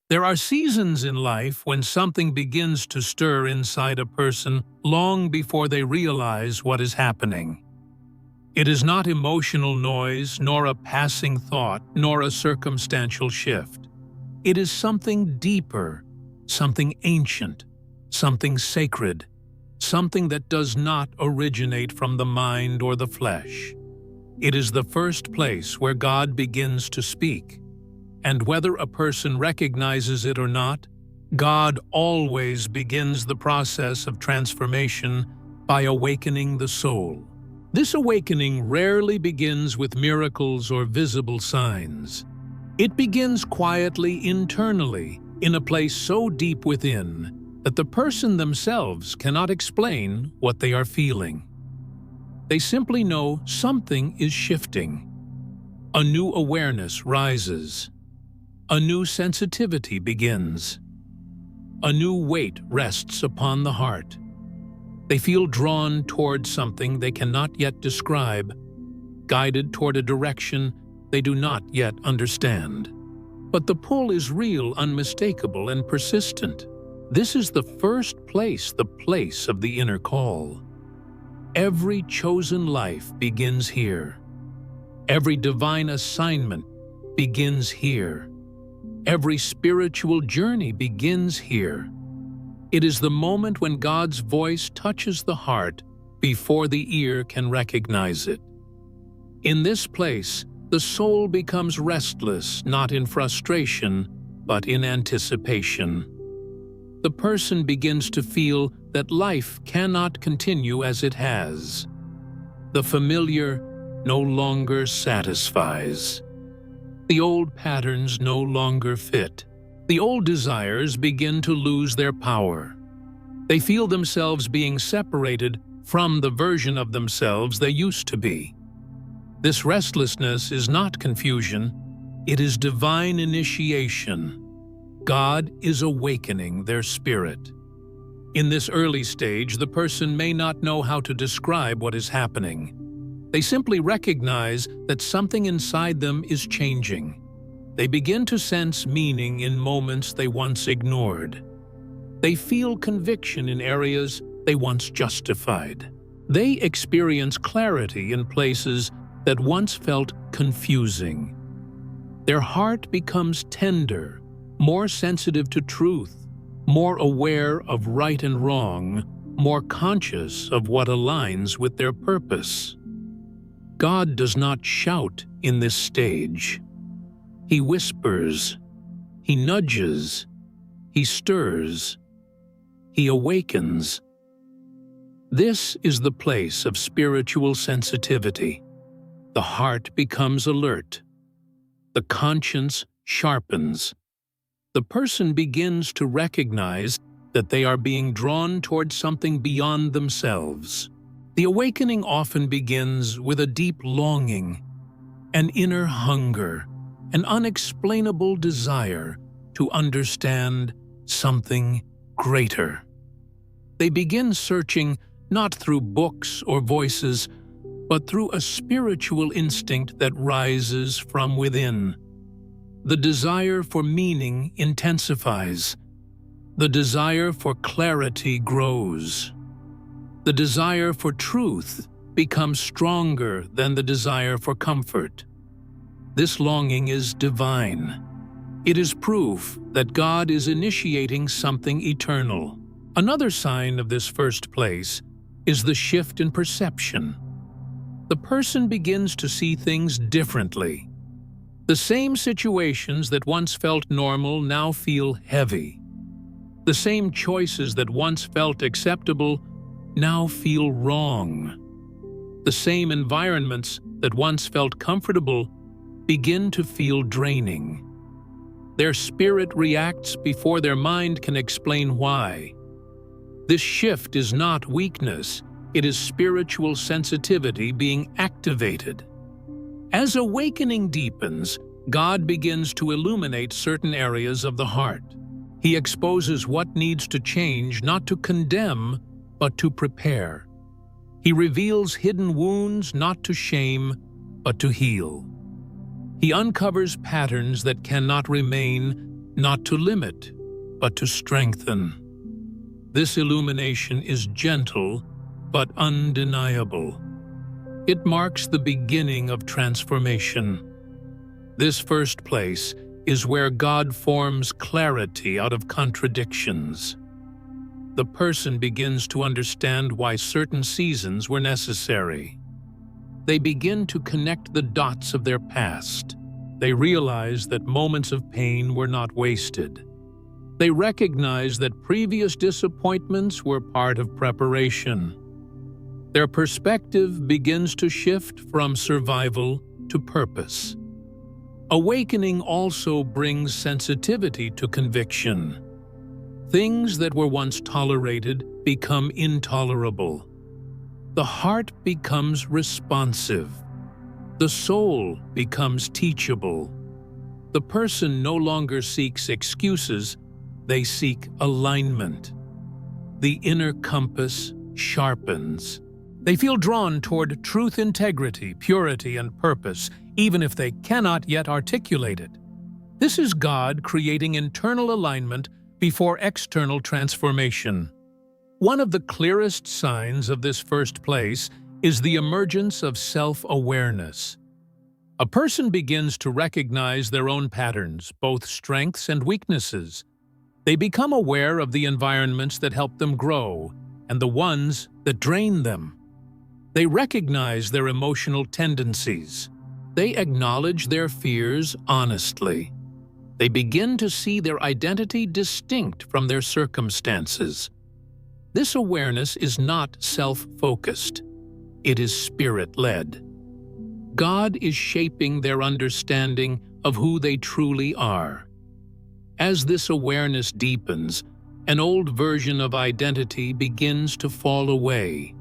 There are seasons in life when something begins to stir inside a person long before they realize what is happening. It is not emotional noise, nor a passing thought, nor a circumstantial shift. It is something deeper, something ancient, something sacred, something that does not originate from the mind or the flesh. It is the first place where God begins to speak. And whether a person recognizes it or not, God always begins the process of transformation by awakening the soul. This awakening rarely begins with miracles or visible signs. It begins quietly internally, in a place so deep within that the person themselves cannot explain what they are feeling. They simply know something is shifting. A new awareness rises. A new sensitivity begins. A new weight rests upon the heart. They feel drawn toward something they cannot yet describe, guided toward a direction they do not yet understand. But the pull is real, unmistakable, and persistent. This is the first place, the place of the inner call. Every chosen life begins here. Every divine assignment begins here. Every spiritual journey begins here. It is the moment when God's voice touches the heart before the ear can recognize it. In this place, the soul becomes restless, not in frustration, but in anticipation. The person begins to feel that life cannot continue as it has. The familiar no longer satisfies. The old patterns no longer fit. The old desires begin to lose their power. They feel themselves being separated from the version of themselves they used to be. This restlessness is not confusion, it is divine initiation. God is awakening their spirit. In this early stage, the person may not know how to describe what is happening. They simply recognize that something inside them is changing. They begin to sense meaning in moments they once ignored. They feel conviction in areas they once justified. They experience clarity in places that once felt confusing. Their heart becomes tender, more sensitive to truth, more aware of right and wrong, more conscious of what aligns with their purpose. God does not shout in this stage. He whispers, He nudges, He stirs, He awakens. This is the place of spiritual sensitivity. The heart becomes alert. The conscience sharpens. The person begins to recognize that they are being drawn toward something beyond themselves. The awakening often begins with a deep longing, an inner hunger, an unexplainable desire to understand something greater. They begin searching not through books or voices, but through a spiritual instinct that rises from within. The desire for meaning intensifies. The desire for clarity grows. The desire for truth becomes stronger than the desire for comfort. This longing is divine. It is proof that God is initiating something eternal. Another sign of this first place is the shift in perception. The person begins to see things differently. The same situations that once felt normal now feel heavy. The same choices that once felt acceptable now feel wrong. The same environments that once felt comfortable begin to feel draining. Their spirit reacts before their mind can explain why. This shift is not weakness, it is spiritual sensitivity being activated. As awakening deepens, God begins to illuminate certain areas of the heart. He exposes what needs to change, not to condemn, but to prepare. He reveals hidden wounds not to shame, but to heal. He uncovers patterns that cannot remain not to limit, but to strengthen. This illumination is gentle, but undeniable. It marks the beginning of transformation. This first place is where God forms clarity out of contradictions. The person begins to understand why certain seasons were necessary. They begin to connect the dots of their past. They realize that moments of pain were not wasted. They recognize that previous disappointments were part of preparation. Their perspective begins to shift from survival to purpose. Awakening also brings sensitivity to conviction. Things that were once tolerated become intolerable. The heart becomes responsive. The soul becomes teachable. The person no longer seeks excuses, they seek alignment. The inner compass sharpens. They feel drawn toward truth, integrity, purity, and purpose, even if they cannot yet articulate it. This is God creating internal alignment before external transformation. One of the clearest signs of this first place is the emergence of self-awareness. A person begins to recognize their own patterns, both strengths and weaknesses. They become aware of the environments that help them grow and the ones that drain them. They recognize their emotional tendencies. They acknowledge their fears honestly. They begin to see their identity distinct from their circumstances. This awareness is not self-focused. It is spirit-led. God is shaping their understanding of who they truly are. As this awareness deepens, an old version of identity begins to fall away.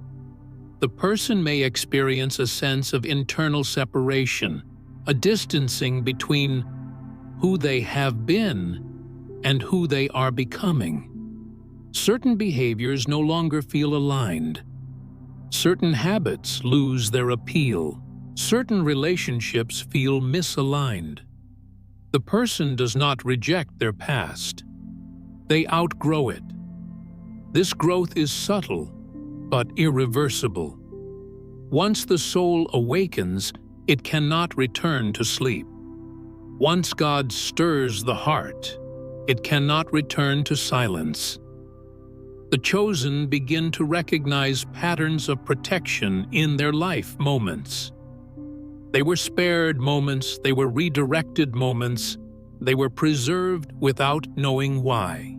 The person may experience a sense of internal separation, a distancing between who they have been and who they are becoming. Certain behaviors no longer feel aligned. Certain habits lose their appeal. Certain relationships feel misaligned. The person does not reject their past. They outgrow it. This growth is subtle, but irreversible. Once the soul awakens, it cannot return to sleep. Once God stirs the heart, it cannot return to silence. The chosen begin to recognize patterns of protection in their life moments. They were spared moments, they were redirected moments, they were preserved without knowing why.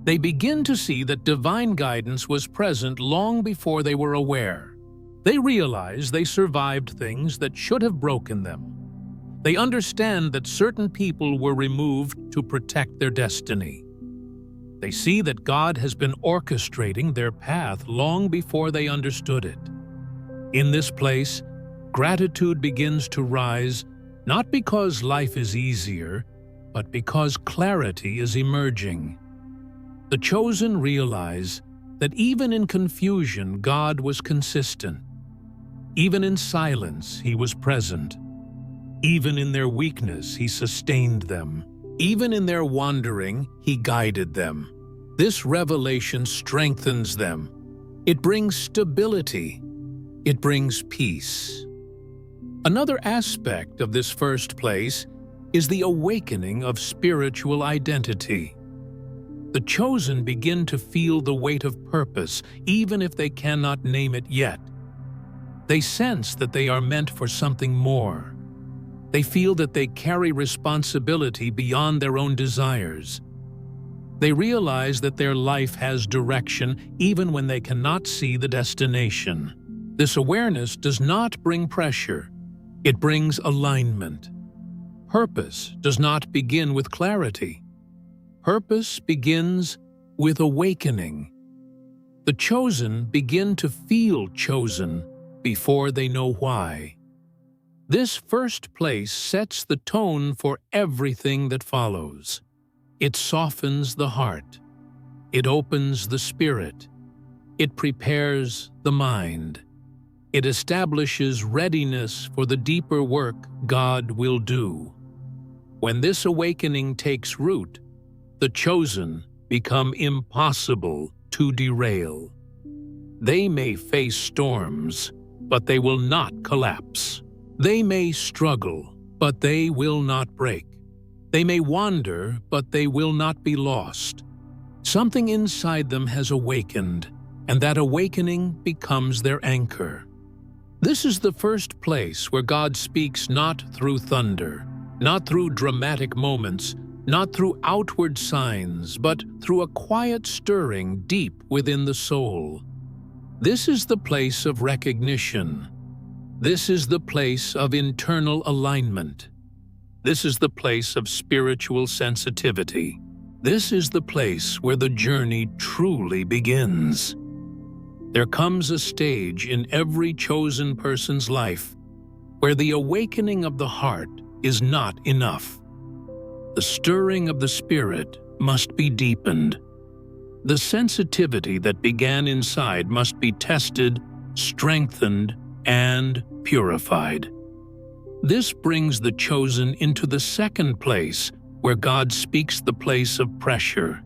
They begin to see that divine guidance was present long before they were aware. They realize they survived things that should have broken them. They understand that certain people were removed to protect their destiny. They see that God has been orchestrating their path long before they understood it. In this place, gratitude begins to rise, not because life is easier, but because clarity is emerging. The chosen realize that even in confusion, God was consistent. Even in silence, He was present. Even in their weakness, He sustained them. Even in their wandering, He guided them. This revelation strengthens them. It brings stability. It brings peace. Another aspect of this first place is the awakening of spiritual identity. The chosen begin to feel the weight of purpose, even if they cannot name it yet. They sense that they are meant for something more. They feel that they carry responsibility beyond their own desires. They realize that their life has direction even when they cannot see the destination. This awareness does not bring pressure. It brings alignment. Purpose does not begin with clarity. Purpose begins with awakening. The chosen begin to feel chosen before they know why. This first place sets the tone for everything that follows. It softens the heart. It opens the spirit. It prepares the mind. It establishes readiness for the deeper work God will do. When this awakening takes root, the chosen become impossible to derail. They may face storms, but they will not collapse. They may struggle, but they will not break. They may wander, but they will not be lost. Something inside them has awakened, and that awakening becomes their anchor. This is the first place where God speaks not through thunder, not through dramatic moments, not through outward signs, but through a quiet stirring deep within the soul. This is the place of recognition. This is the place of internal alignment. This is the place of spiritual sensitivity. This is the place where the journey truly begins. There comes a stage in every chosen person's life where the awakening of the heart is not enough. The stirring of the spirit must be deepened. The sensitivity that began inside must be tested, strengthened, and purified. This brings the chosen into the second place where God speaks, the place of pressure,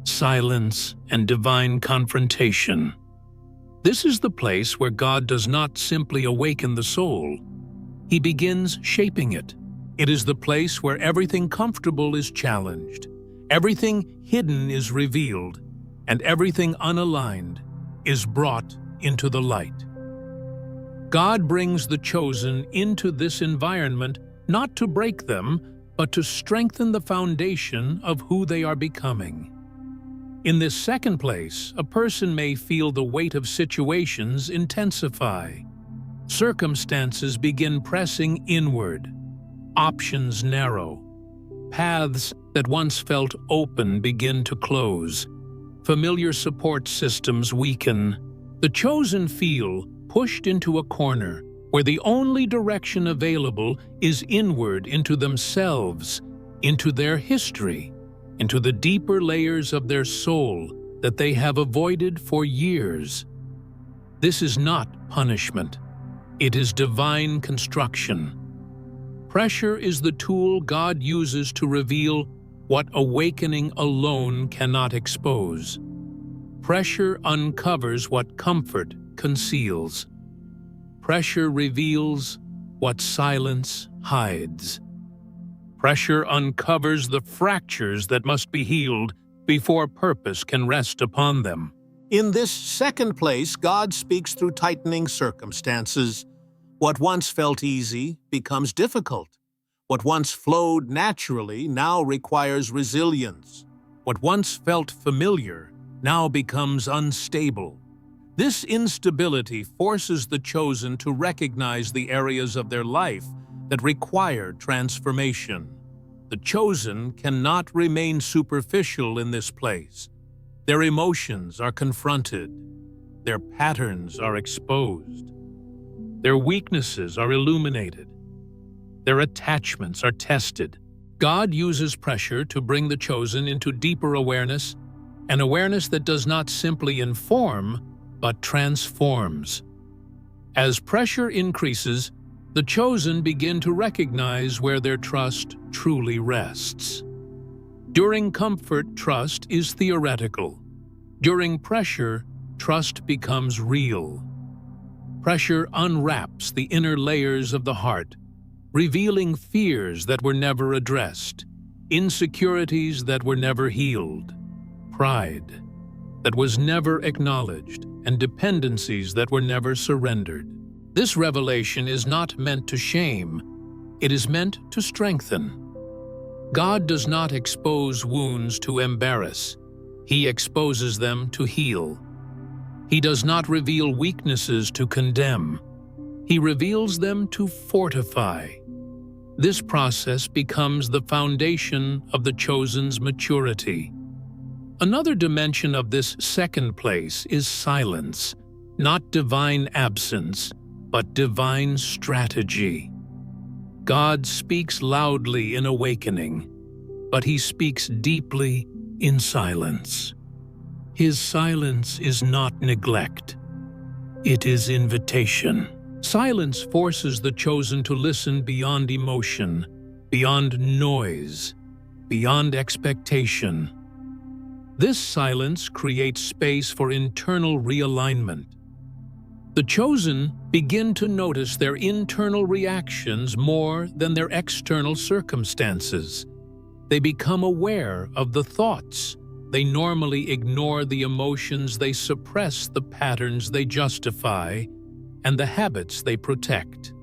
silence, and divine confrontation. This is the place where God does not simply awaken the soul. He begins shaping it. It is the place where everything comfortable is challenged, everything hidden is revealed, and everything unaligned is brought into the light. God brings the chosen into this environment not to break them, but to strengthen the foundation of who they are becoming. In this second place, a person may feel the weight of situations intensify. Circumstances begin pressing inward. Options narrow. Paths that once felt open begin to close. Familiar support systems weaken. The chosen feel pushed into a corner where the only direction available is inward into themselves, into their history, into the deeper layers of their soul that they have avoided for years. This is not punishment. It is divine construction. Pressure is the tool God uses to reveal what awakening alone cannot expose. Pressure uncovers what comfort conceals. Pressure reveals what silence hides. Pressure uncovers the fractures that must be healed before purpose can rest upon them. In this second place, God speaks through tightening circumstances. What once felt easy becomes difficult. What once flowed naturally now requires resilience. What once felt familiar now becomes unstable. This instability forces the chosen to recognize the areas of their life that require transformation. The chosen cannot remain superficial in this place. Their emotions are confronted. Their patterns are exposed. Their weaknesses are illuminated. Their attachments are tested. God uses pressure to bring the chosen into deeper awareness, an awareness that does not simply inform, but transforms. As pressure increases, the chosen begin to recognize where their trust truly rests. During comfort, trust is theoretical. During pressure, trust becomes real. Pressure unwraps the inner layers of the heart, revealing fears that were never addressed, insecurities that were never healed, pride that was never acknowledged, and dependencies that were never surrendered. This revelation is not meant to shame, it is meant to strengthen. God does not expose wounds to embarrass, He exposes them to heal. He does not reveal weaknesses to condemn, He reveals them to fortify. This process becomes the foundation of the chosen's maturity. Another dimension of this second place is silence, not divine absence, but divine strategy. God speaks loudly in awakening, but He speaks deeply in silence. His silence is not neglect, it is invitation. Silence forces the chosen to listen beyond emotion, beyond noise, beyond expectation. This silence creates space for internal realignment. The chosen begin to notice their internal reactions more than their external circumstances. They become aware of the thoughts they normally ignore, the emotions they suppress, the patterns they justify, and the habits they protect.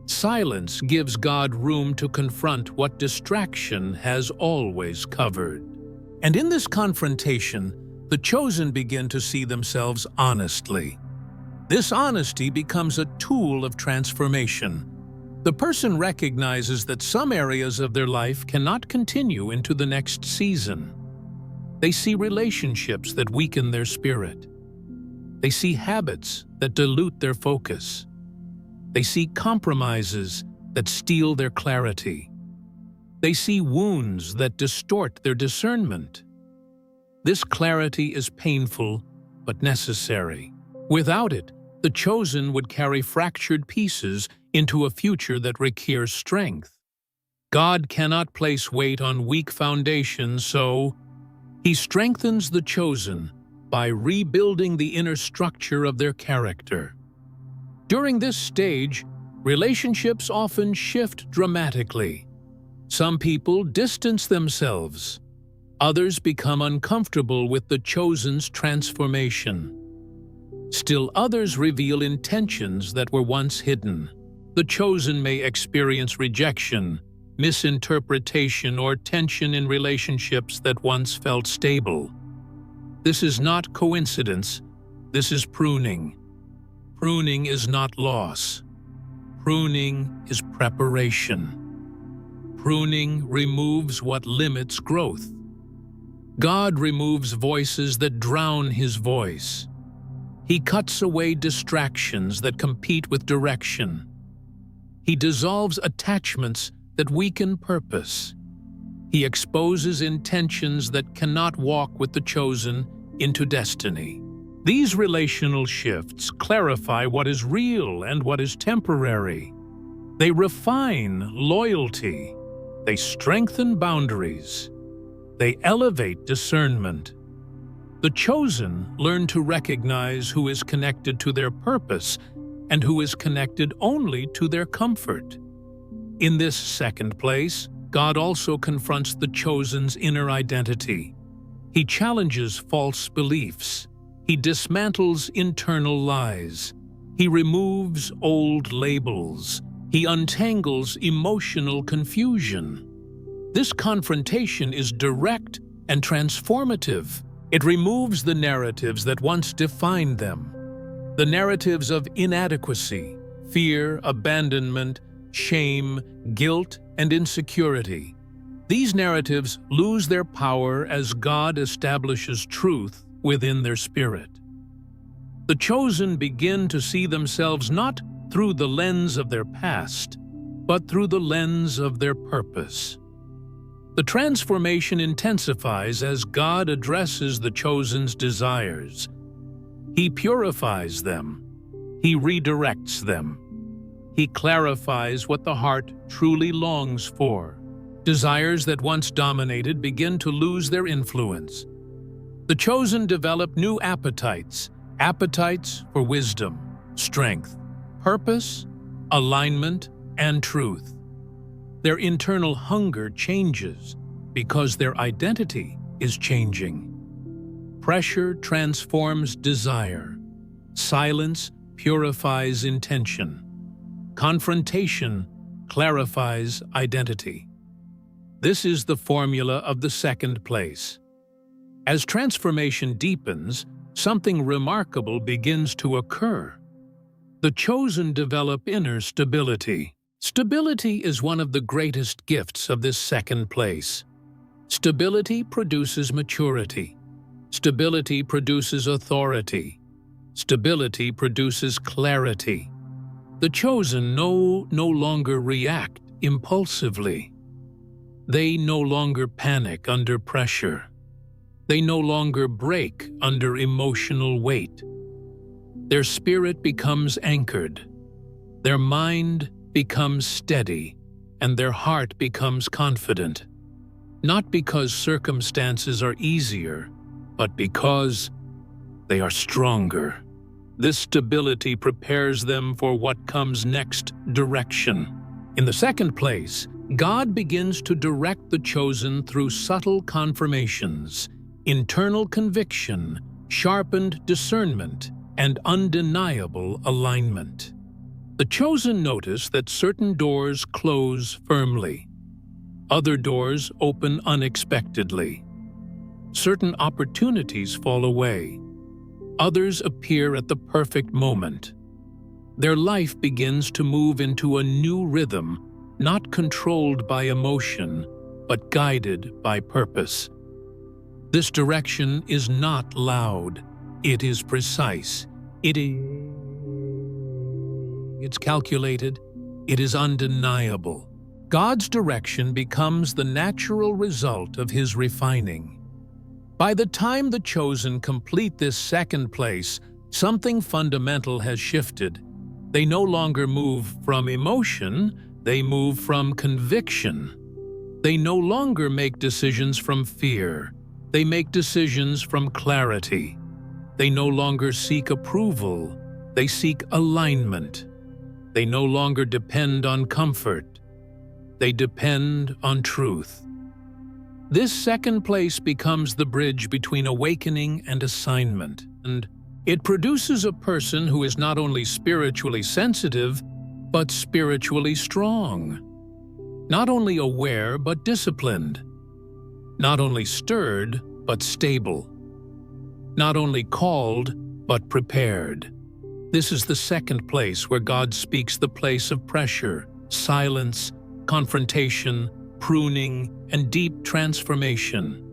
Silence gives God room to confront what distraction has always covered. And in this confrontation, the chosen begin to see themselves honestly. This honesty becomes a tool of transformation. The person recognizes that some areas of their life cannot continue into the next season. They see relationships that weaken their spirit. They see habits that dilute their focus. They see compromises that steal their clarity. They see wounds that distort their discernment. This clarity is painful but necessary. Without it, the chosen would carry fractured pieces into a future that requires strength. God cannot place weight on weak foundations, so He strengthens the chosen by rebuilding the inner structure of their character. During this stage, relationships often shift dramatically. Some people distance themselves. Others become uncomfortable with the chosen's transformation. Still others reveal intentions that were once hidden. The chosen may experience rejection, misinterpretation, or tension in relationships that once felt stable. This is not coincidence. This is pruning. Pruning is not loss. Pruning is preparation. Pruning removes what limits growth. God removes voices that drown His voice. He cuts away distractions that compete with direction. He dissolves attachments that weaken purpose. He exposes intentions that cannot walk with the chosen into destiny. These relational shifts clarify what is real and what is temporary. They refine loyalty. They strengthen boundaries. They elevate discernment. The chosen learn to recognize who is connected to their purpose and who is connected only to their comfort. In this second place, God also confronts the chosen's inner identity. He challenges false beliefs. He dismantles internal lies. He removes old labels. He untangles emotional confusion. This confrontation is direct and transformative. It removes the narratives that once defined them. The narratives of inadequacy, fear, abandonment, shame, guilt, and insecurity. These narratives lose their power as God establishes truth within their spirit. The chosen begin to see themselves not through the lens of their past, but through the lens of their purpose. The transformation intensifies as God addresses the chosen's desires. He purifies them. He redirects them. He clarifies what the heart truly longs for. Desires that once dominated begin to lose their influence. The chosen develop new appetites for wisdom, strength, purpose, alignment, and truth. Their internal hunger changes because their identity is changing. Pressure transforms desire. Silence purifies intention. Confrontation clarifies identity. This is the formula of the second place. As transformation deepens, something remarkable begins to occur. The chosen develop inner stability. Stability is one of the greatest gifts of this second place. Stability produces maturity. Stability produces authority. Stability produces clarity. The chosen no longer react impulsively. They no longer panic under pressure. They no longer break under emotional weight. Their spirit becomes anchored. Their mind becomes steady, and their heart becomes confident. Not because circumstances are easier, but because they are stronger. This stability prepares them for what comes next: direction. In the second place, God begins to direct the chosen through subtle confirmations, internal conviction, sharpened discernment, and undeniable alignment. The chosen notice that certain doors close firmly. Other doors open unexpectedly. Certain opportunities fall away. Others appear at the perfect moment. Their life begins to move into a new rhythm, not controlled by emotion, but guided by purpose. This direction is not loud. It is precise. It's calculated. It is undeniable. God's direction becomes the natural result of His refining. By the time the chosen complete this second place, something fundamental has shifted. They no longer move from emotion, they move from conviction. They no longer make decisions from fear. They make decisions from clarity. They no longer seek approval. They seek alignment. They no longer depend on comfort. They depend on truth. This second place becomes the bridge between awakening and assignment, and it produces a person who is not only spiritually sensitive, but spiritually strong. Not only aware, but disciplined. Not only stirred, but stable. Not only called, but prepared. This is the second place where God speaks, the place of pressure, silence, confrontation, pruning, and deep transformation.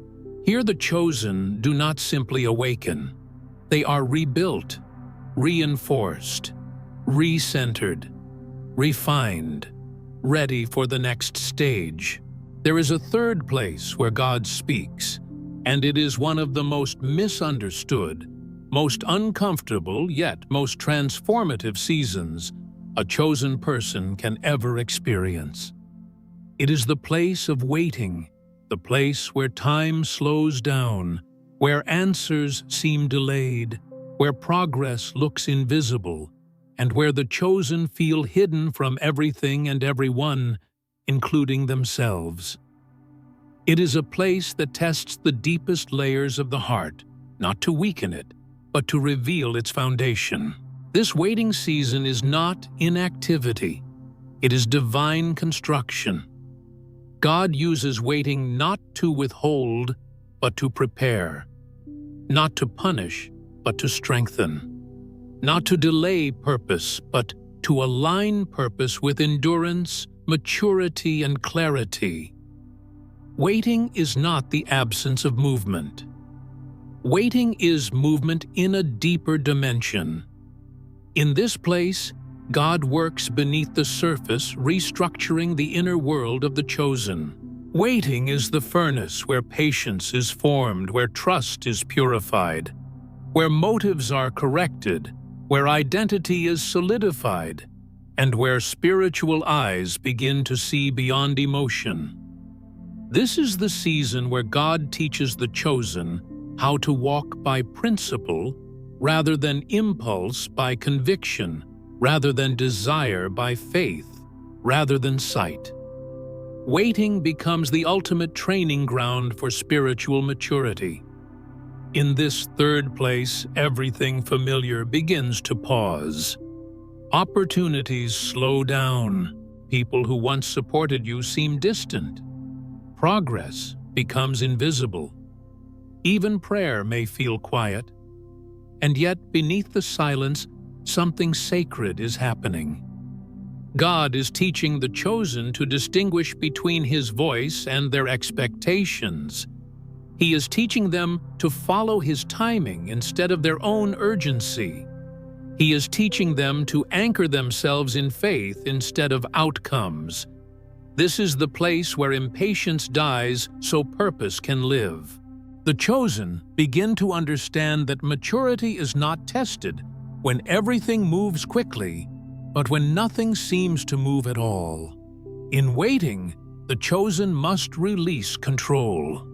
Here the chosen do not simply awaken. They are rebuilt, reinforced, recentered, refined, ready for the next stage. There is a third place where God speaks, and it is one of the most misunderstood, most uncomfortable, yet most transformative seasons a chosen person can ever experience. It is the place of waiting, the place where time slows down, where answers seem delayed, where progress looks invisible, and where the chosen feel hidden from everything and everyone, including themselves. It is a place that tests the deepest layers of the heart, not to weaken it, but to reveal its foundation. This waiting season is not inactivity. It is divine construction. God uses waiting not to withhold, but to prepare. Not to punish, but to strengthen. Not to delay purpose, but to align purpose with endurance, maturity, and clarity. Waiting is not the absence of movement. Waiting is movement in a deeper dimension. In this place, God works beneath the surface, restructuring the inner world of the chosen. Waiting is the furnace where patience is formed, where trust is purified, where motives are corrected, where identity is solidified, and where spiritual eyes begin to see beyond emotion. This is the season where God teaches the chosen how to walk by principle rather than impulse, by conviction rather than desire, by faith rather than sight. Waiting becomes the ultimate training ground for spiritual maturity. In this third place, everything familiar begins to pause. Opportunities slow down. People who once supported you seem distant. Progress becomes invisible. Even prayer may feel quiet. And yet, beneath the silence, something sacred is happening. God is teaching the chosen to distinguish between His voice and their expectations. He is teaching them to follow His timing instead of their own urgency. He is teaching them to anchor themselves in faith instead of outcomes. This is the place where impatience dies so purpose can live. The chosen begin to understand that maturity is not tested when everything moves quickly, but when nothing seems to move at all. In waiting, the chosen must release control.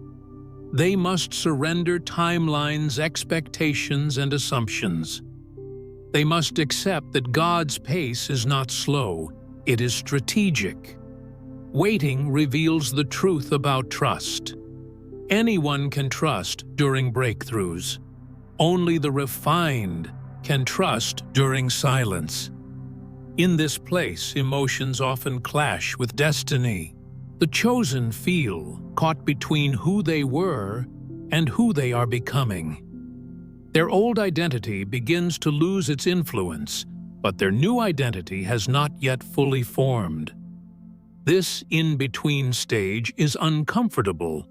They must surrender timelines, expectations, and assumptions. They must accept that God's pace is not slow, it is strategic. Waiting reveals the truth about trust. Anyone can trust during breakthroughs. Only the refined can trust during silence. In this place, emotions often clash with destiny. The chosen feel caught between who they were and who they are becoming. Their old identity begins to lose its influence, but their new identity has not yet fully formed. This in-between stage is uncomfortable,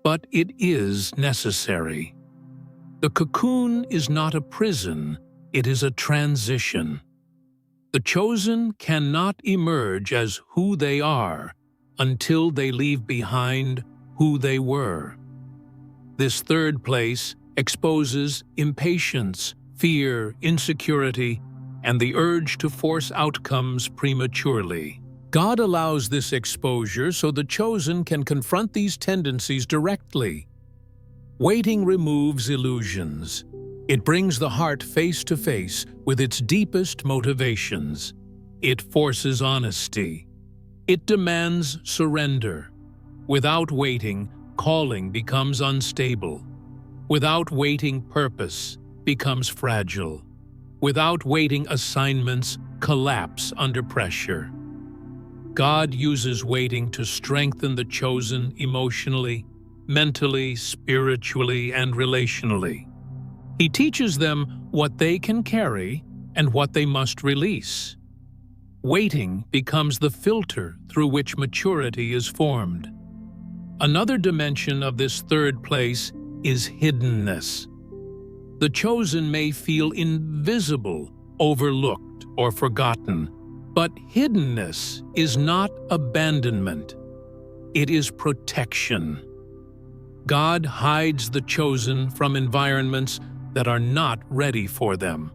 but it is necessary. The cocoon is not a prison, it is a transition. The chosen cannot emerge as who they are until they leave behind who they were. This third place exposes impatience, fear, insecurity, and the urge to force outcomes prematurely. God allows this exposure so the chosen can confront these tendencies directly. Waiting removes illusions. It brings the heart face to face with its deepest motivations. It forces honesty. It demands surrender. Without waiting, calling becomes unstable. Without waiting, purpose becomes fragile. Without waiting, assignments collapse under pressure. God uses waiting to strengthen the chosen emotionally, mentally, spiritually, and relationally. He teaches them what they can carry and what they must release. Waiting becomes the filter through which maturity is formed. Another dimension of this third place is hiddenness. The chosen may feel invisible, overlooked, or forgotten, but hiddenness is not abandonment. It is protection. God hides the chosen from environments that are not ready for them.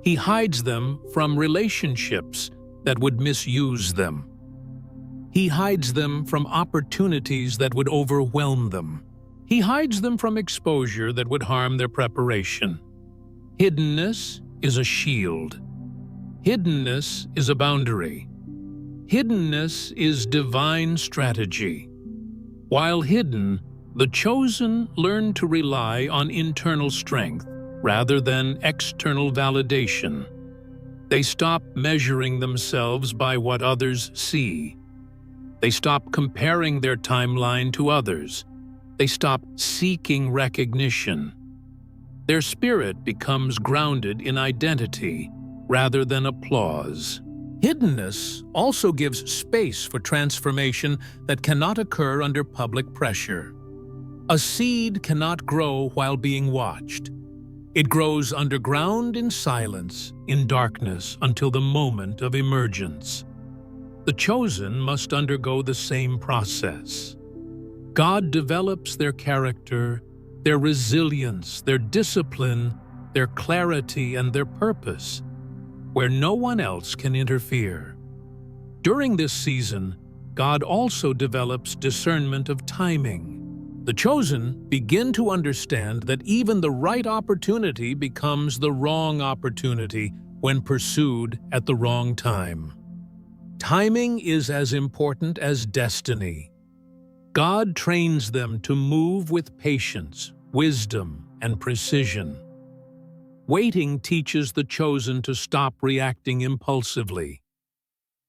He hides them from relationships that would misuse them. He hides them from opportunities that would overwhelm them. He hides them from exposure that would harm their preparation. Hiddenness is a shield. Hiddenness is a boundary. Hiddenness is divine strategy. While hidden, the chosen learn to rely on internal strength rather than external validation. They stop measuring themselves by what others see. They stop comparing their timeline to others. They stop seeking recognition. Their spirit becomes grounded in identity rather than applause. Hiddenness also gives space for transformation that cannot occur under public pressure. A seed cannot grow while being watched. It grows underground in silence, in darkness, until the moment of emergence. The chosen must undergo the same process. God develops their character, their resilience, their discipline, their clarity, and their purpose, where no one else can interfere. During this season, God also develops discernment of timing. The chosen begin to understand that even the right opportunity becomes the wrong opportunity when pursued at the wrong time. Timing is as important as destiny. God trains them to move with patience, wisdom, and precision. Waiting teaches the chosen to stop reacting impulsively.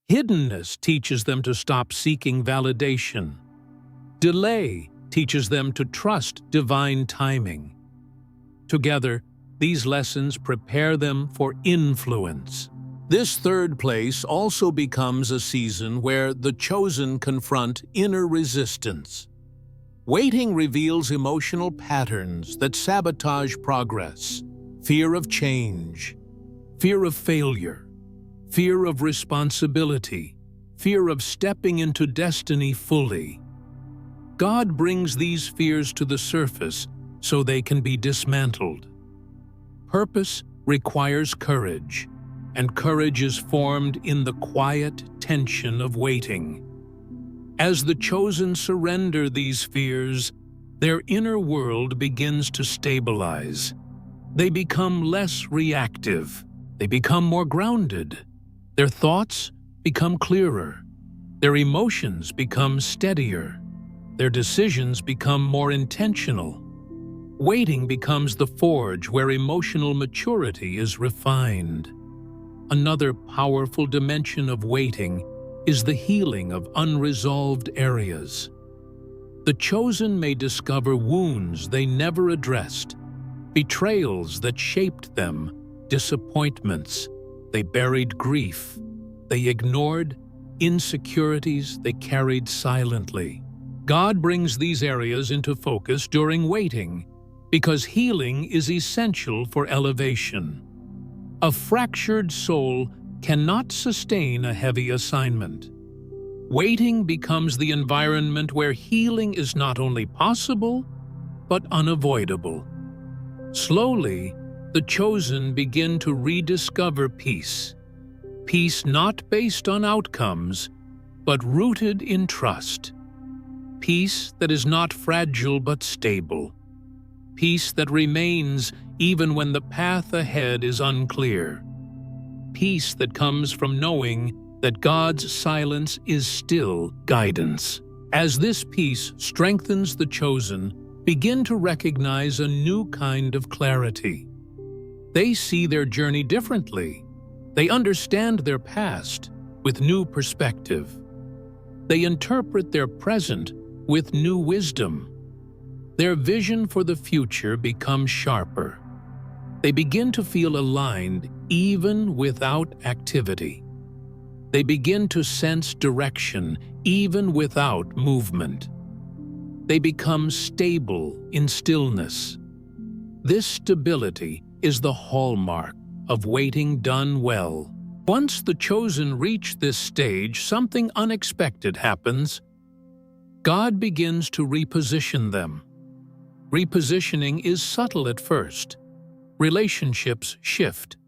Hiddenness teaches them to stop seeking validation. Delay teaches them to trust divine timing. Together, these lessons prepare them for influence. This third place also becomes a season where the chosen confront inner resistance. Waiting reveals emotional patterns that sabotage progress. Fear of change, fear of failure, fear of responsibility, fear of stepping into destiny fully. God brings these fears to the surface so they can be dismantled. Purpose requires courage, and courage is formed in the quiet tension of waiting. As the chosen surrender these fears, their inner world begins to stabilize. They become less reactive. They become more grounded. Their thoughts become clearer. Their emotions become steadier. Their decisions become more intentional. Waiting becomes the forge where emotional maturity is refined. Another powerful dimension of waiting is the healing of unresolved areas. The chosen may discover wounds they never addressed, betrayals that shaped them, disappointments they buried, grief they ignored, insecurities they carried silently. God brings these areas into focus during waiting because healing is essential for elevation. A fractured soul cannot sustain a heavy assignment. Waiting becomes the environment where healing is not only possible, but unavoidable. Slowly, the chosen begin to rediscover peace. Peace not based on outcomes, but rooted in trust. Peace that is not fragile but stable. Peace that remains even when the path ahead is unclear. Peace that comes from knowing that God's silence is still guidance. As this peace strengthens the chosen, begin to recognize a new kind of clarity. They see their journey differently. They understand their past with new perspective. They interpret their present with new wisdom. Their vision for the future becomes sharper. They begin to feel aligned even without activity. They begin to sense direction even without movement. They become stable in stillness. This stability is the hallmark of waiting done well. Once the chosen reach this stage, something unexpected happens. God begins to reposition them. Repositioning is subtle at first. Relationships shift.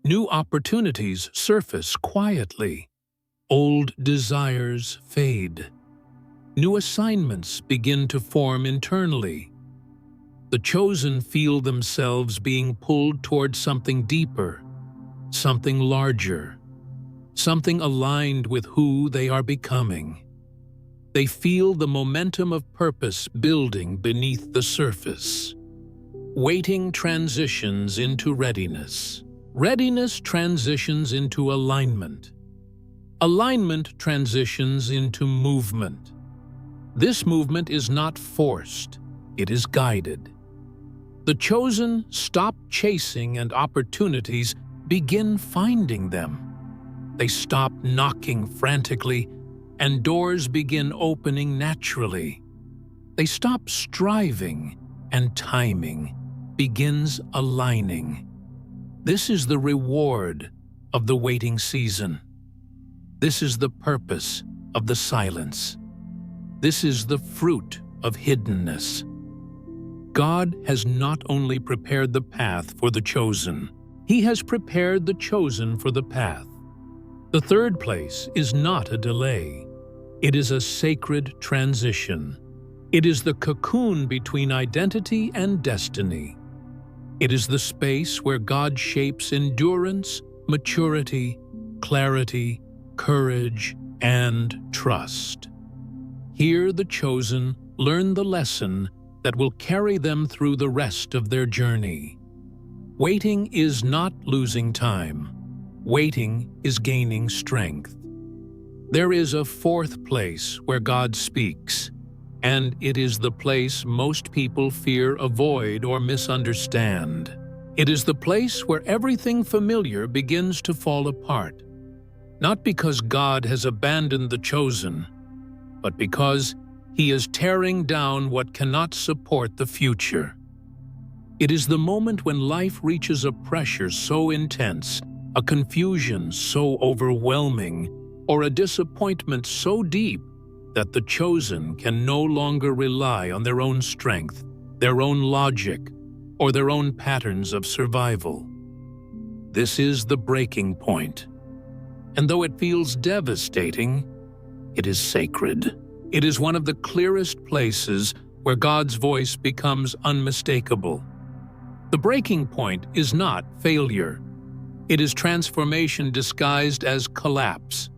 New opportunities surface quietly. Old desires fade. New assignments begin to form internally. The chosen feel themselves being pulled toward something deeper, something larger, something aligned with who they are becoming. They feel the momentum of purpose building beneath the surface. Waiting transitions into readiness. Readiness transitions into alignment. Alignment transitions into movement. This movement is not forced, it is guided. The chosen stop chasing and opportunities begin finding them. They stop knocking frantically and doors begin opening naturally. They stop striving and timing begins aligning. This is the reward of the waiting season. This is the purpose of the silence. This is the fruit of hiddenness. God has not only prepared the path for the chosen, He has prepared the chosen for the path. The third place is not a delay. It is a sacred transition. It is the cocoon between identity and destiny. It is the space where God shapes endurance, maturity, clarity, courage, and trust. Here the chosen learn the lesson that will carry them through the rest of their journey. Waiting is not losing time. Waiting is gaining strength. There is a fourth place where God speaks, and it is the place most people fear, avoid, or misunderstand. It is the place where everything familiar begins to fall apart, not because God has abandoned the chosen, but because He is tearing down what cannot support the future. It is the moment when life reaches a pressure so intense, a confusion so overwhelming, or a disappointment so deep that the chosen can no longer rely on their own strength, their own logic, or their own patterns of survival. This is the breaking point. And though it feels devastating, it is sacred. It is one of the clearest places where God's voice becomes unmistakable. The breaking point is not failure. It is transformation disguised as collapse.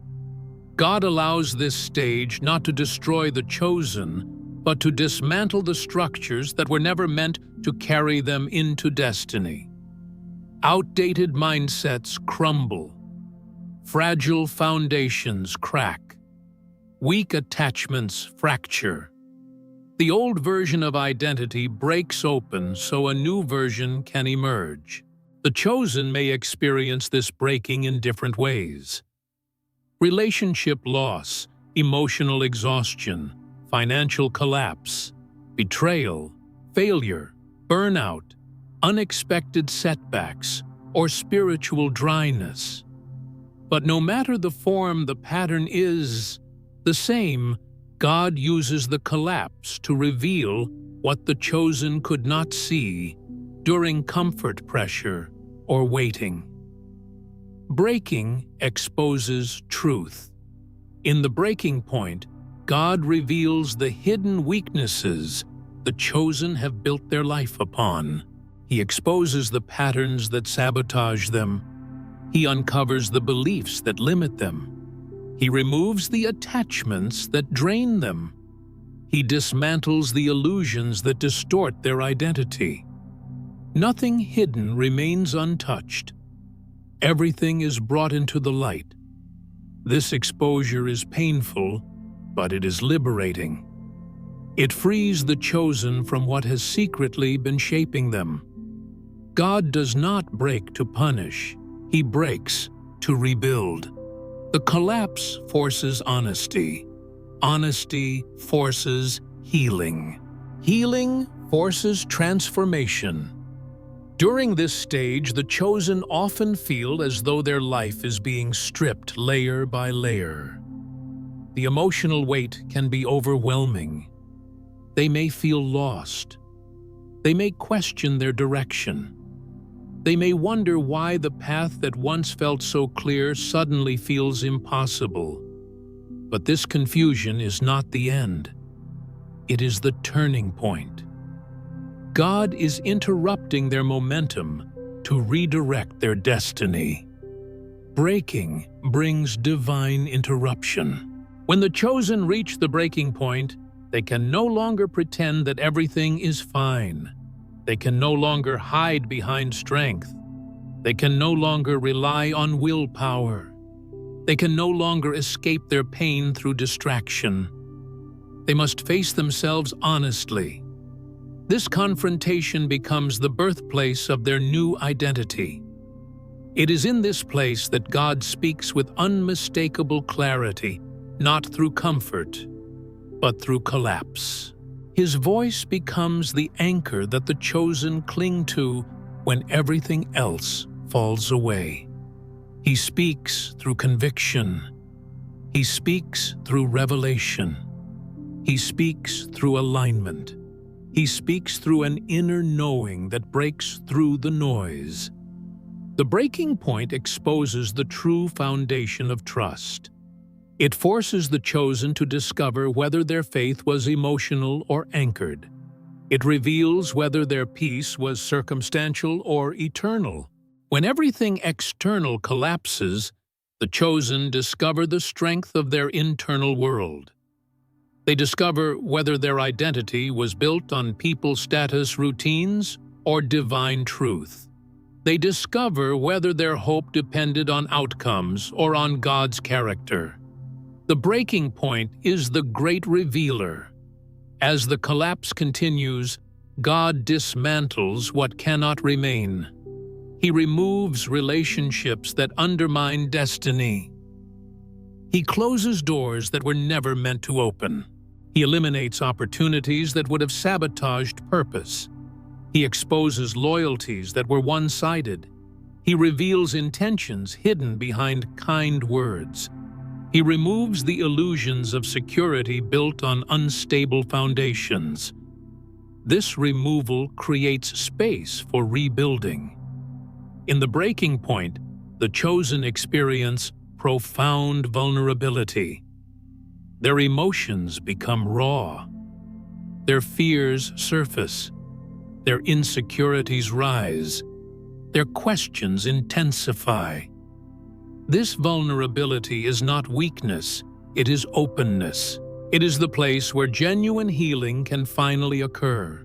God allows this stage not to destroy the chosen, but to dismantle the structures that were never meant to carry them into destiny. Outdated mindsets crumble. Fragile foundations crack. Weak attachments fracture. The old version of identity breaks open so a new version can emerge. The chosen may experience this breaking in different ways. Relationship loss, emotional exhaustion, financial collapse, betrayal, failure, burnout, unexpected setbacks, or spiritual dryness. But no matter the form, the pattern is the same. God uses the collapse to reveal what the chosen could not see during comfort pressure or waiting. Breaking exposes truth. In the breaking point, God reveals the hidden weaknesses the chosen have built their life upon. He exposes the patterns that sabotage them. He uncovers the beliefs that limit them. He removes the attachments that drain them. He dismantles the illusions that distort their identity. Nothing hidden remains untouched. Everything is brought into the light. This exposure is painful, but it is liberating. It frees the chosen from what has secretly been shaping them. God does not break to punish. He breaks to rebuild. The collapse forces honesty. Honesty forces healing. Healing forces transformation. During this stage, the chosen often feel as though their life is being stripped layer by layer. The emotional weight can be overwhelming. They may feel lost. They may question their direction. They may wonder why the path that once felt so clear suddenly feels impossible. But this confusion is not the end. It is the turning point. God is interrupting their momentum to redirect their destiny. Breaking brings divine interruption. When the chosen reach the breaking point, they can no longer pretend that everything is fine. They can no longer hide behind strength. They can no longer rely on willpower. They can no longer escape their pain through distraction. They must face themselves honestly. This confrontation becomes the birthplace of their new identity. It is in this place that God speaks with unmistakable clarity, not through comfort, but through collapse. His voice becomes the anchor that the chosen cling to when everything else falls away. He speaks through conviction. He speaks through revelation. He speaks through alignment. He speaks through an inner knowing that breaks through the noise. The breaking point exposes the true foundation of trust. It forces the chosen to discover whether their faith was emotional or anchored. It reveals whether their peace was circumstantial or eternal. When everything external collapses, the chosen discover the strength of their internal world. They discover whether their identity was built on people status routines or divine truth. They discover whether their hope depended on outcomes or on God's character. The breaking point is the great revealer. As the collapse continues, God dismantles what cannot remain. He removes relationships that undermine destiny. He closes doors that were never meant to open. He eliminates opportunities that would have sabotaged purpose. He exposes loyalties that were one-sided. He reveals intentions hidden behind kind words. He removes the illusions of security built on unstable foundations. This removal creates space for rebuilding. In the breaking point, the chosen experience profound vulnerability. Their emotions become raw. Their fears surface. Their insecurities rise. Their questions intensify. This vulnerability is not weakness, it is openness. It is the place where genuine healing can finally occur.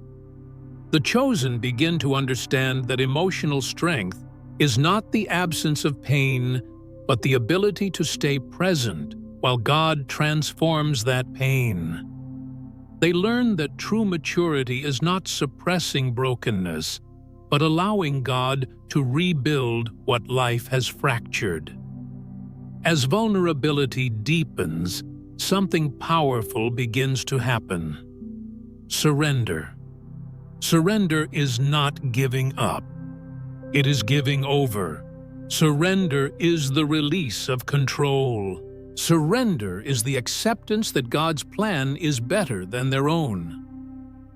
The chosen begin to understand that emotional strength is not the absence of pain, but the ability to stay present while God transforms that pain. They learn that true maturity is not suppressing brokenness, but allowing God to rebuild what life has fractured. As vulnerability deepens, something powerful begins to happen. Surrender. Surrender is not giving up. It is giving over. Surrender is the release of control. Surrender is the acceptance that God's plan is better than their own.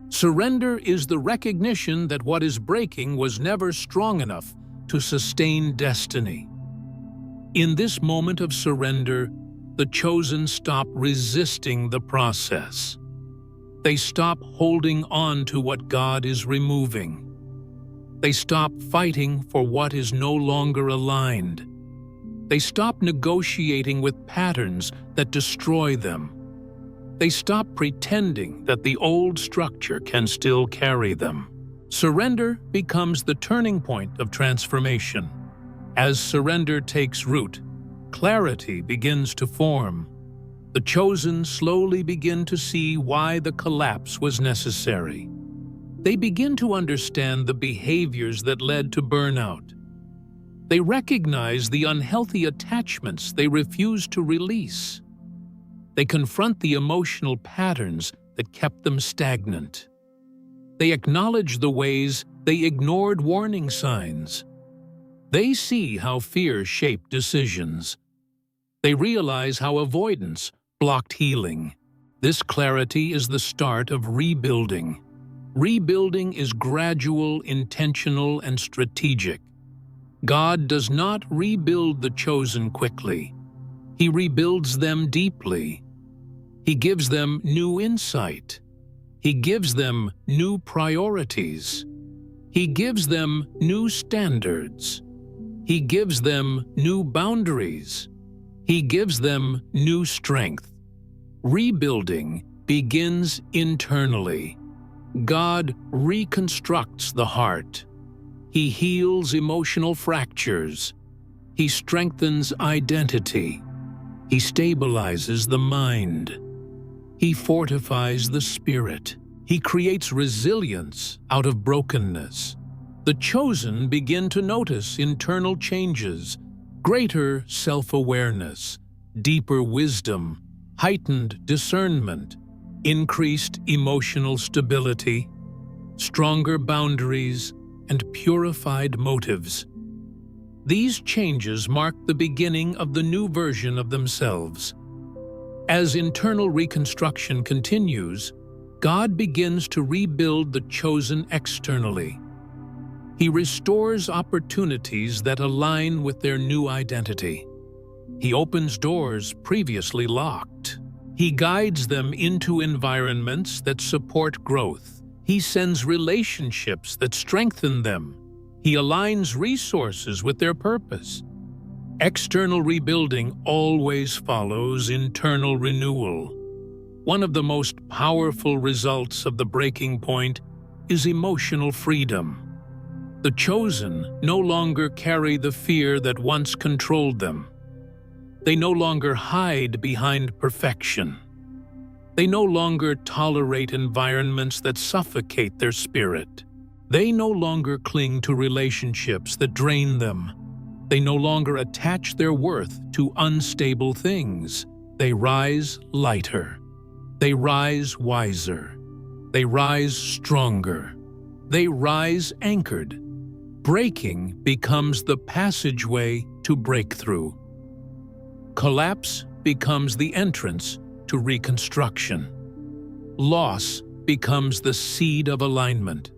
Surrender is the recognition that what is breaking was never strong enough to sustain destiny. In this moment of surrender, the chosen stop resisting the process. They stop holding on to what God is removing. They stop fighting for what is no longer aligned. They stop negotiating with patterns that destroy them. They stop pretending that the old structure can still carry them. Surrender becomes the turning point of transformation. As surrender takes root, clarity begins to form. The chosen slowly begin to see why the collapse was necessary. They begin to understand the behaviors that led to burnout. They recognize the unhealthy attachments they refuse to release. They confront the emotional patterns that kept them stagnant. They acknowledge the ways they ignored warning signs. They see how fear shaped decisions. They realize how avoidance blocked healing. This clarity is the start of rebuilding. Rebuilding is gradual, intentional, and strategic. God does not rebuild the chosen quickly. He rebuilds them deeply. He gives them new insight. He gives them new priorities. He gives them new standards. He gives them new boundaries. He gives them new strength. Rebuilding begins internally. God reconstructs the heart. He heals emotional fractures. He strengthens identity. He stabilizes the mind. He fortifies the spirit. He creates resilience out of brokenness. The chosen begin to notice internal changes, greater self-awareness, deeper wisdom, heightened discernment, increased emotional stability, stronger boundaries, and purified motives. These changes mark the beginning of the new version of themselves. As internal reconstruction continues, God begins to rebuild the chosen externally. He restores opportunities that align with their new identity. He opens doors previously locked. He guides them into environments that support growth. He sends relationships that strengthen them. He aligns resources with their purpose. External rebuilding always follows internal renewal. One of the most powerful results of the breaking point is emotional freedom. The chosen no longer carry the fear that once controlled them. They no longer hide behind perfection. They no longer tolerate environments that suffocate their spirit. They no longer cling to relationships that drain them. They no longer attach their worth to unstable things. They rise lighter. They rise wiser. They rise stronger. They rise anchored. Breaking becomes the passageway to breakthrough. Collapse becomes the entrance to reconstruction. Loss becomes the seed of alignment.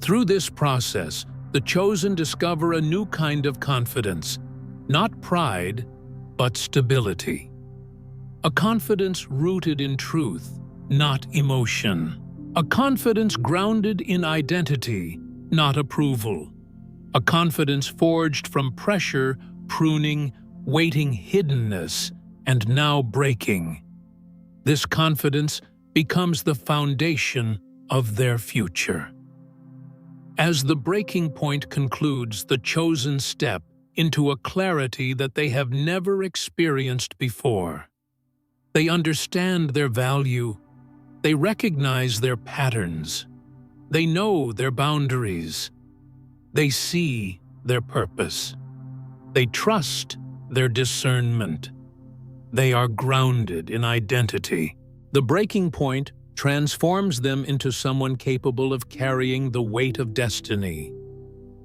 Through this process, the chosen discover a new kind of confidence, not pride, but stability. A confidence rooted in truth, not emotion. A confidence grounded in identity, not approval. A confidence forged from pressure, pruning, waiting hiddenness, and now breaking. This confidence becomes the foundation of their future. As the breaking point concludes the chosen step into a clarity that they have never experienced before. They understand their value. They recognize their patterns. They know their boundaries. They see their purpose. They trust their discernment. They are grounded in identity. The breaking point transforms them into someone capable of carrying the weight of destiny.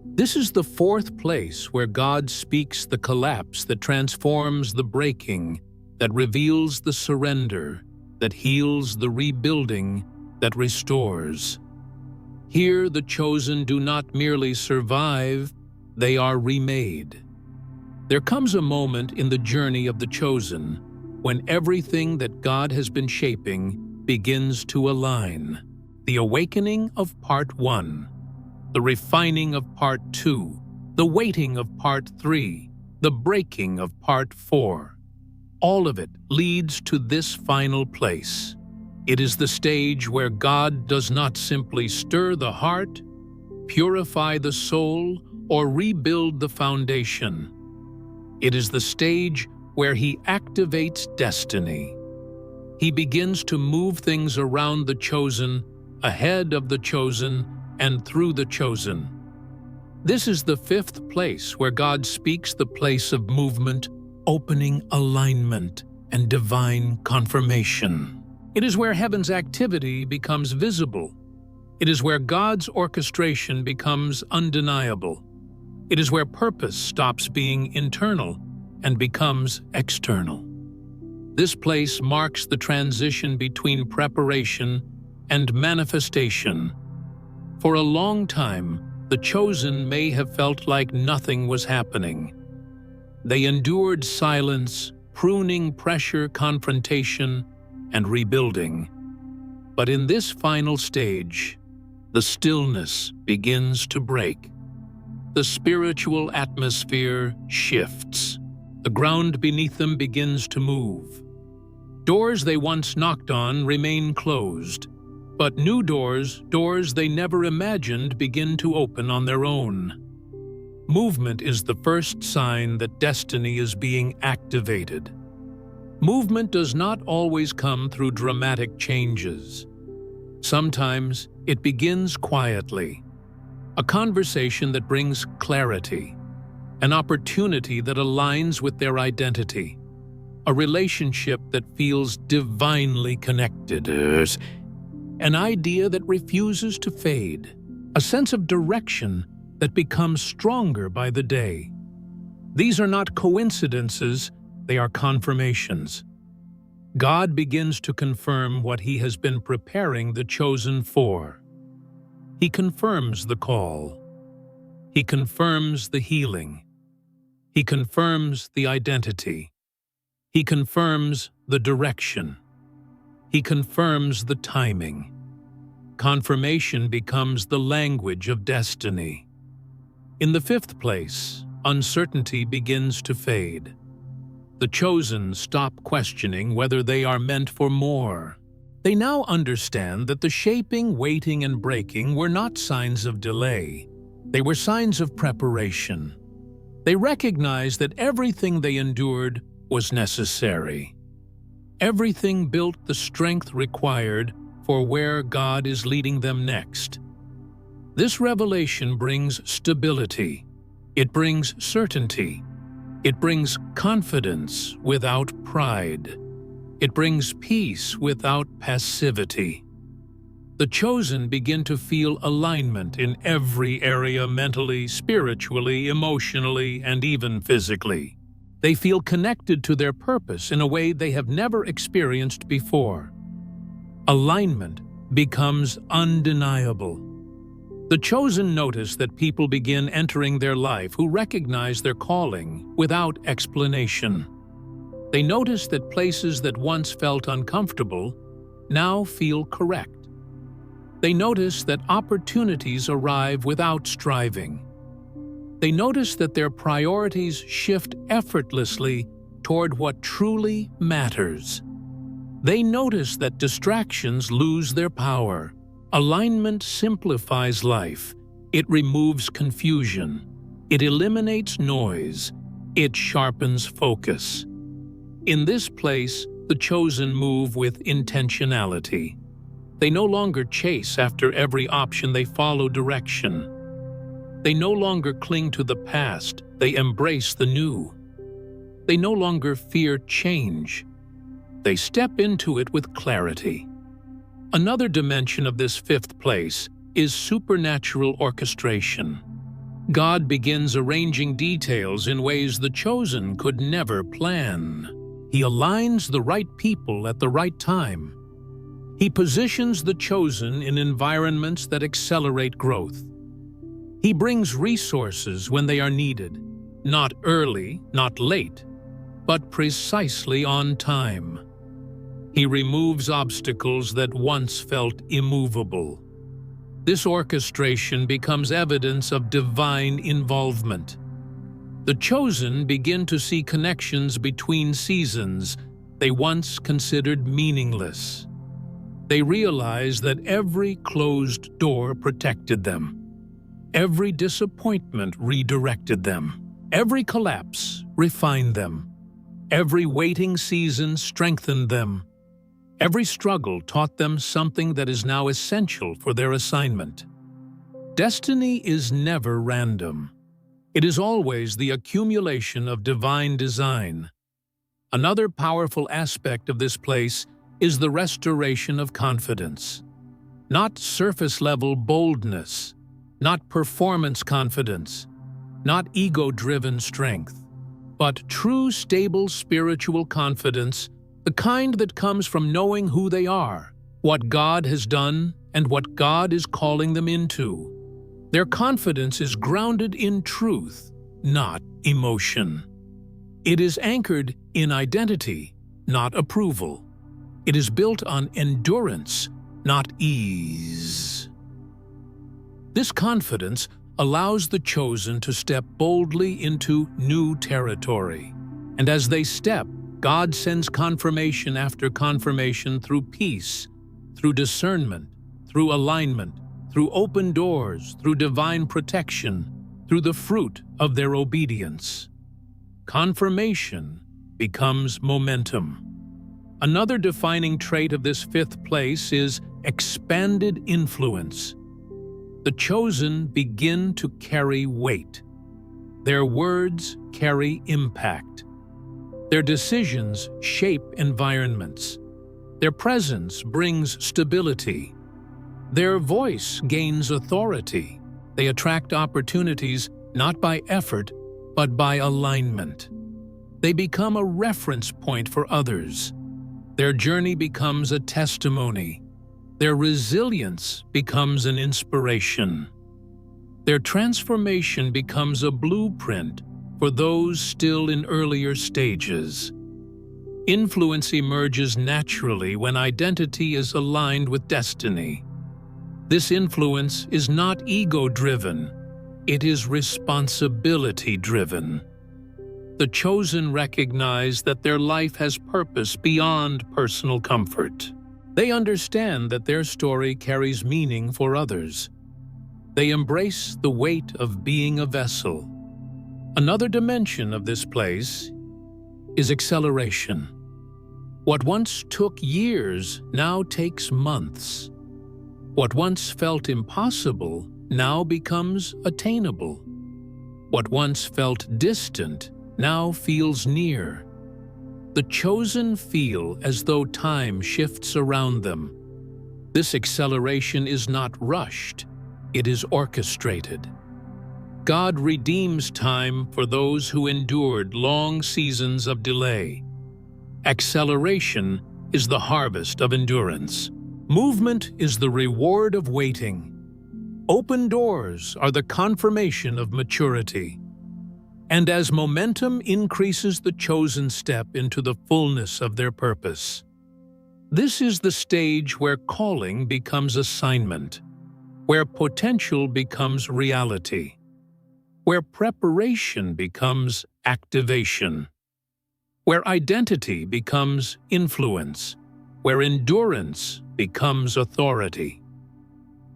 This is the fourth place where God speaks the collapse that transforms the breaking, that reveals the surrender, that heals the rebuilding, that restores. Here the chosen do not merely survive, they are remade. There comes a moment in the journey of the chosen when everything that God has been shaping begins to align. The awakening of part 1, the refining of part 2, the waiting of part 3, the breaking of part 4. All of it leads to this final place. It is the stage where God does not simply stir the heart, purify the soul, or rebuild the foundation. It is the stage where He activates destiny. He begins to move things around the chosen, ahead of the chosen, and through the chosen. This is the fifth place where God speaks the place of movement, opening alignment, and divine confirmation. It is where heaven's activity becomes visible. It is where God's orchestration becomes undeniable. It is where purpose stops being internal and becomes external. This place marks the transition between preparation and manifestation. For a long time, the chosen may have felt like nothing was happening. They endured silence, pruning, pressure, confrontation, and rebuilding. But in this final stage, the stillness begins to break. The spiritual atmosphere shifts. The ground beneath them begins to move. Doors they once knocked on remain closed, but new doors they never imagined, begin to open on their own. Movement is the first sign that destiny is being activated. Movement does not always come through dramatic changes. Sometimes it begins quietly. A conversation that brings clarity, an opportunity that aligns with their identity, a relationship that feels divinely connected, an idea that refuses to fade, a sense of direction that becomes stronger by the day. These are not coincidences, they are confirmations. God begins to confirm what He has been preparing the chosen for. He confirms the call. He confirms the healing. He confirms the identity. He confirms the direction. He confirms the timing. Confirmation becomes the language of destiny. In the fifth place, uncertainty begins to fade. The chosen stop questioning whether they are meant for more. They now understand that the shaping, waiting, and breaking were not signs of delay. They were signs of preparation. They recognized that everything they endured was necessary. Everything built the strength required for where God is leading them next. This revelation brings stability. It brings certainty. It brings confidence without pride. It brings peace without passivity. The chosen begin to feel alignment in every area, mentally, spiritually, emotionally, and even physically. They feel connected to their purpose in a way they have never experienced before. Alignment becomes undeniable. The chosen notice that people begin entering their life who recognize their calling without explanation. They notice that places that once felt uncomfortable now feel correct. They notice that opportunities arrive without striving. They notice that their priorities shift effortlessly toward what truly matters. They notice that distractions lose their power. Alignment simplifies life. It removes confusion. It eliminates noise. It sharpens focus. In this place, the chosen move with intentionality. They no longer chase after every option, they follow direction. They no longer cling to the past, they embrace the new. They no longer fear change. They step into it with clarity. Another dimension of this fifth place is supernatural orchestration. God begins arranging details in ways the chosen could never plan. He aligns the right people at the right time. He positions the chosen in environments that accelerate growth. He brings resources when they are needed, not early, not late, but precisely on time. He removes obstacles that once felt immovable. This orchestration becomes evidence of divine involvement. The chosen begin to see connections between seasons they once considered meaningless. They realize that every closed door protected them. Every disappointment redirected them. Every collapse refined them. Every waiting season strengthened them. Every struggle taught them something that is now essential for their assignment. Destiny is never random. It is always the accumulation of divine design. Another powerful aspect of this place is the restoration of confidence. Not surface-level boldness, not performance confidence, not ego-driven strength, but true, stable spiritual confidence, the kind that comes from knowing who they are, what God has done, and what God is calling them into. Their confidence is grounded in truth, not emotion. It is anchored in identity, not approval. It is built on endurance, not ease. This confidence allows the chosen to step boldly into new territory. And as they step, God sends confirmation after confirmation through peace, through discernment, through alignment, through open doors, through divine protection, through the fruit of their obedience. Confirmation becomes momentum. Another defining trait of this fifth place is expanded influence. The chosen begin to carry weight. Their words carry impact. Their decisions shape environments. Their presence brings stability. Their voice gains authority. They attract opportunities not by effort, but by alignment. They become a reference point for others. Their journey becomes a testimony. Their resilience becomes an inspiration. Their transformation becomes a blueprint for those still in earlier stages. Influence emerges naturally when identity is aligned with destiny. This influence is not ego-driven, it is responsibility-driven. The chosen recognize that their life has purpose beyond personal comfort. They understand that their story carries meaning for others. They embrace the weight of being a vessel. Another dimension of this place is acceleration. What once took years now takes months. What once felt impossible now becomes attainable. What once felt distant now feels near. The chosen feel as though time shifts around them. This acceleration is not rushed, it is orchestrated. God redeems time for those who endured long seasons of delay. Acceleration is the harvest of endurance. Movement is the reward of waiting. Open doors are the confirmation of maturity. And as momentum increases, the chosen step into the fullness of their purpose. This is the stage where calling becomes assignment, where potential becomes reality, where preparation becomes activation, where identity becomes influence, where endurance becomes authority.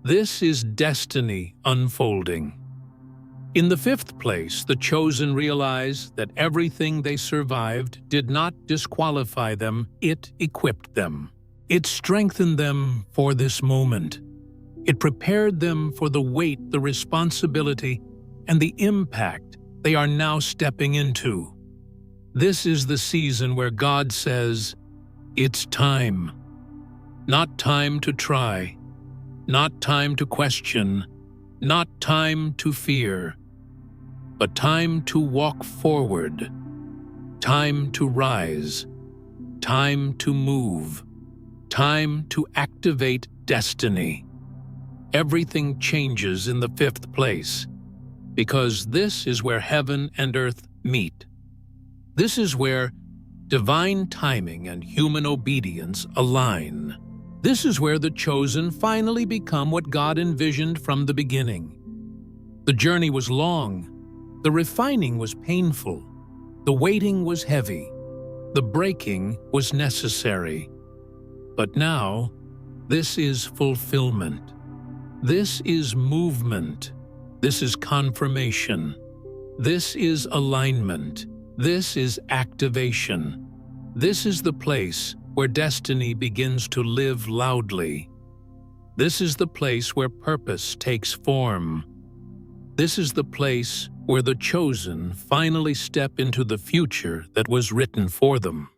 This is destiny unfolding. In the fifth place, the chosen realize that everything they survived did not disqualify them, it equipped them. It strengthened them for this moment. It prepared them for the weight, the responsibility, and the impact they are now stepping into. This is the season where God says, "It's time." Not time to try, not time to question, not time to fear, but time to walk forward, time to rise, time to move, time to activate destiny. Everything changes in the fifth place, because this is where heaven and earth meet. This is where divine timing and human obedience align. This is where the chosen finally become what God envisioned from the beginning. The journey was long, the refining was painful, the waiting was heavy, the breaking was necessary. But now, this is fulfillment. This is movement. This is confirmation. This is alignment. This is activation. This is the place where destiny begins to live loudly. This is the place where purpose takes form. This is the place where the chosen finally step into the future that was written for them.